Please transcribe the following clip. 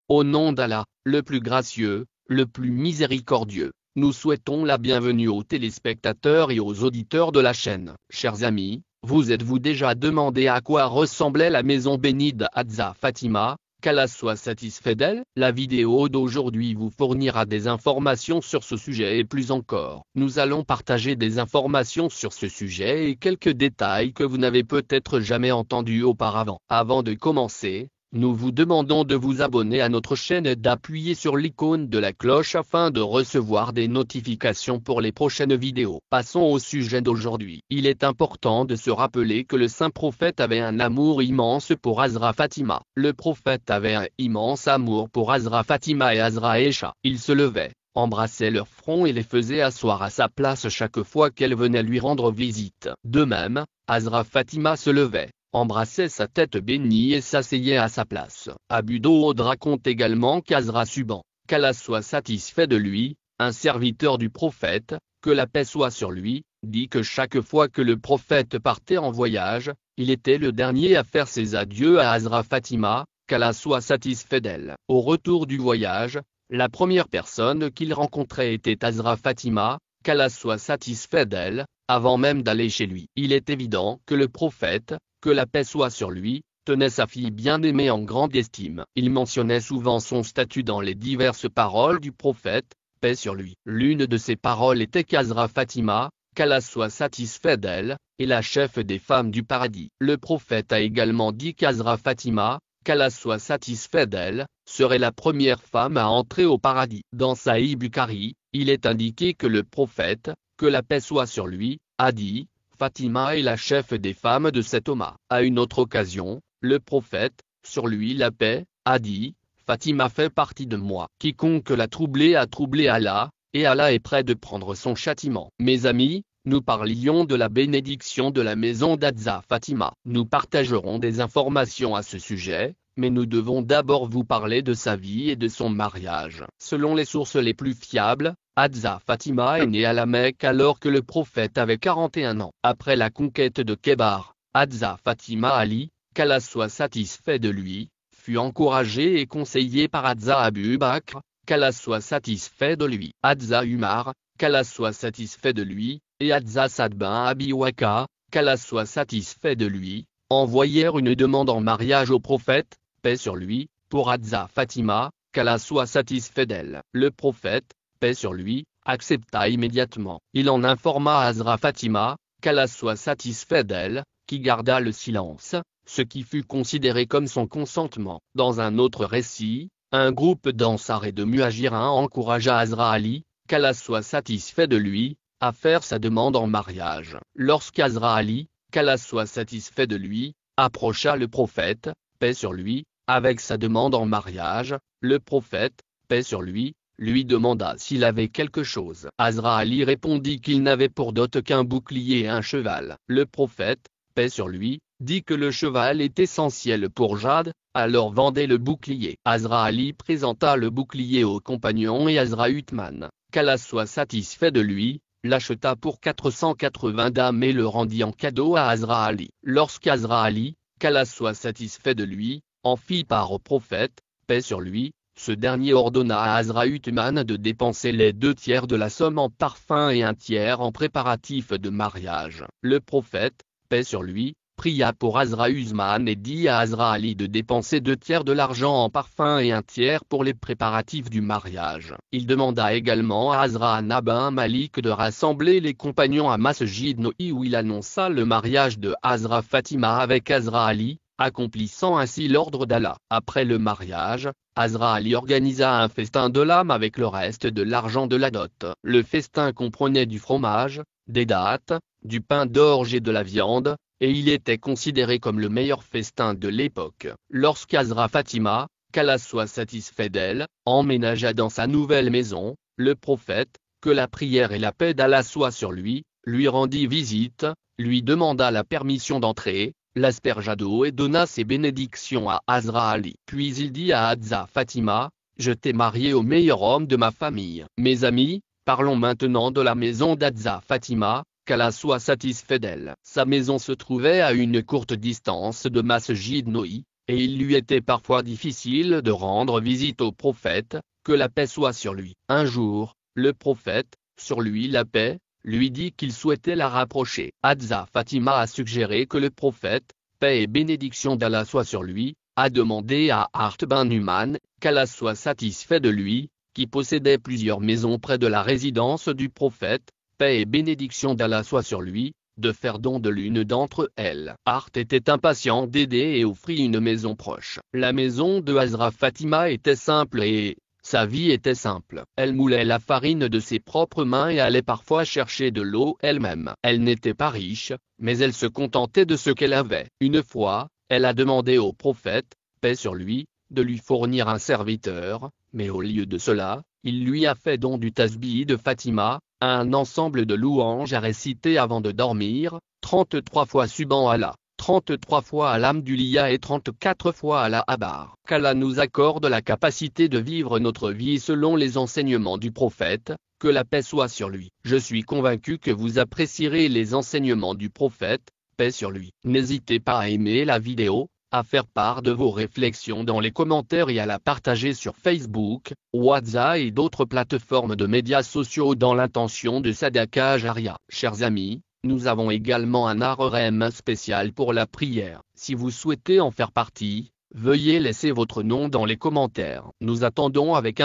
Au nom d'Allah, le plus gracieux, le plus miséricordieux, nous souhaitons la bienvenue aux téléspectateurs et aux auditeurs de la chaîne. Chers amis, vous êtes-vous déjà demandé à quoi ressemblait la maison bénie d'Hadza Fatima, qu'Allah soit satisfait d'elle? La vidéo d'aujourd'hui vous fournira des informations sur ce sujet et plus encore. Nous allons partager des informations sur ce sujet et quelques détails que vous n'avez peut-être jamais entendus auparavant. Avant de commencer, nous vous demandons de vous abonner à notre chaîne et d'appuyer sur l'icône de la cloche afin de recevoir des notifications pour les prochaines vidéos. Passons au sujet d'aujourd'hui. Il est important de se rappeler que le saint prophète avait un amour immense pour Hazra Fatima. Le prophète avait un immense amour pour Hazra Fatima et Hazra Aïcha. Il se levait, embrassait leur front et les faisait asseoir à sa place chaque fois qu'elle venait lui rendre visite. De même, Hazra Fatima se levait, embrassait sa tête bénie et s'asseyait à sa place. Abu Daoud raconte également qu'Hazra Suban, qu'Allah soit satisfait de lui, un serviteur du prophète, que la paix soit sur lui, dit que chaque fois que le prophète partait en voyage, il était le dernier à faire ses adieux à Hazra Fatima, qu'Allah soit satisfait d'elle. Au retour du voyage, la première personne qu'il rencontrait était Hazra Fatima, qu'Allah soit satisfait d'elle, avant même d'aller chez lui. Il est évident que le prophète, que la paix soit sur lui, tenait sa fille bien-aimée en grande estime. Il mentionnait souvent son statut dans les diverses paroles du prophète, paix sur lui. L'une de ces paroles était qu'Hazra Fatima, qu'Allah soit satisfait d'elle, est la chef des femmes du paradis. Le prophète a également dit qu'Hazra Fatima, qu'Allah soit satisfait d'elle, serait la première femme à entrer au paradis. Dans Sahih Bukhari, il est indiqué que le prophète, que la paix soit sur lui, a dit: Fatima est la chef des femmes de cet Ummah. À une autre occasion, le prophète, sur lui la paix, a dit: Fatima fait partie de moi. Quiconque l'a troublé a troublé Allah, et Allah est prêt de prendre son châtiment. Mes amis, nous parlions de la bénédiction de la maison d'Hadza Fatima. Nous partagerons des informations à ce sujet, mais nous devons d'abord vous parler de sa vie et de son mariage. Selon les sources les plus fiables, Hadzza Fatima est née à la Mecque alors que le prophète avait 41 ans. Après la conquête de Khaybar, Hadzza Fatima Ali, qu'Allah soit satisfait de lui, fut encouragé et conseillé par Hadzza Abu Bakr, qu'Allah soit satisfait de lui. Hadzza Umar, qu'Allah soit satisfait de lui, et Hadzza Sad bin Abi Waqqa, qu'Allah soit satisfait de lui, envoyèrent une demande en mariage au prophète, paix sur lui, pour Hadzza Fatima, qu'Allah soit satisfait d'elle. Le prophète, paix sur lui, accepta immédiatement. Il en informa Hazra Fatima, qu'Allah soit satisfait d'elle, qui garda le silence, ce qui fut considéré comme son consentement. Dans un autre récit, un groupe d'Ansar et de Muhajirins encouragea Hazra Ali, qu'Allah soit satisfait de lui, à faire sa demande en mariage. Lorsqu'Hazra Ali, qu'Allah soit satisfait de lui, approcha le prophète, paix sur lui, avec sa demande en mariage, le prophète, paix sur lui demanda s'il avait quelque chose. Hazra Ali répondit qu'il n'avait pour dot qu'un bouclier et un cheval. Le prophète, paix sur lui, dit que le cheval est essentiel pour Jad, alors vendez le bouclier. Hazra Ali présenta le bouclier aux compagnons et Hazra Uthman, qu'Allah soit satisfait de lui, l'acheta pour 480 dames et le rendit en cadeau à Hazra Ali. Lorsqu'Hazra Ali, qu'Allah soit satisfait de lui, en fit part au prophète, paix sur lui, ce dernier ordonna à Hazra Uthman de dépenser les 2/3 de la somme en parfum et 1/3 en préparatifs de mariage. Le prophète, paix sur lui, pria pour Hazra Uthman et dit à Hazra Ali de dépenser 2/3 de l'argent en parfum et 1/3 pour les préparatifs du mariage. Il demanda également à Hazra Anas bin Malik de rassembler les compagnons à Masjid Nabawi où il annonça le mariage de Hazra Fatima avec Hazra Ali, accomplissant ainsi l'ordre d'Allah. Après le mariage, Hazra Ali organisa un festin de l'âme avec le reste de l'argent de la dot. Le festin comprenait du fromage, des dattes, du pain d'orge et de la viande, et il était considéré comme le meilleur festin de l'époque. Lorsqu'Hazra Fatima, qu'Allah soit satisfait d'elle, emménagea dans sa nouvelle maison, le prophète, que la prière et la paix d'Allah soient sur lui rendit visite, lui demanda la permission d'entrer, l'aspergea d'eau et donna ses bénédictions à Hazra Ali. Puis il dit à Hadzza Fatima: Je t'ai marié au meilleur homme de ma famille. Mes amis, parlons maintenant de la maison d'Hadzza Fatima, qu'Allah soit satisfait d'elle. Sa maison se trouvait à une courte distance de Masjid Nabawi, et il lui était parfois difficile de rendre visite au prophète, que la paix soit sur lui. Un jour, le prophète, sur lui la paix, lui dit qu'il souhaitait la rapprocher. Hadza Fatima a suggéré que le prophète, paix et bénédiction d'Allah soient sur lui, a demandé à Hart ben Numan, qu'Allah soit satisfait de lui, qui possédait plusieurs maisons près de la résidence du prophète, paix et bénédiction d'Allah soient sur lui, de faire don de l'une d'entre elles. Hart était impatient d'aider et offrit une maison proche. La maison de Hadza Fatima était simple et sa vie était simple. Elle moulait la farine de ses propres mains et allait parfois chercher de l'eau elle-même. Elle n'était pas riche, mais elle se contentait de ce qu'elle avait. Une fois, elle a demandé au prophète, paix sur lui, de lui fournir un serviteur, mais au lieu de cela, il lui a fait don du tasbih de Fatima, un ensemble de louanges à réciter avant de dormir, 33 fois subhan Allah, 33 fois Alhamdulillah et 34 fois Allah Akbar. Qu'Allah nous accorde la capacité de vivre notre vie selon les enseignements du prophète, que la paix soit sur lui. Je suis convaincu que vous apprécierez les enseignements du prophète, paix sur lui. N'hésitez pas à aimer la vidéo, à faire part de vos réflexions dans les commentaires et à la partager sur Facebook, WhatsApp et d'autres plateformes de médias sociaux dans l'intention de Sadaka Jaria. Chers amis, nous avons également un AREM spécial pour la prière. Si vous souhaitez en faire partie, veuillez laisser votre nom dans les commentaires. Nous attendons avec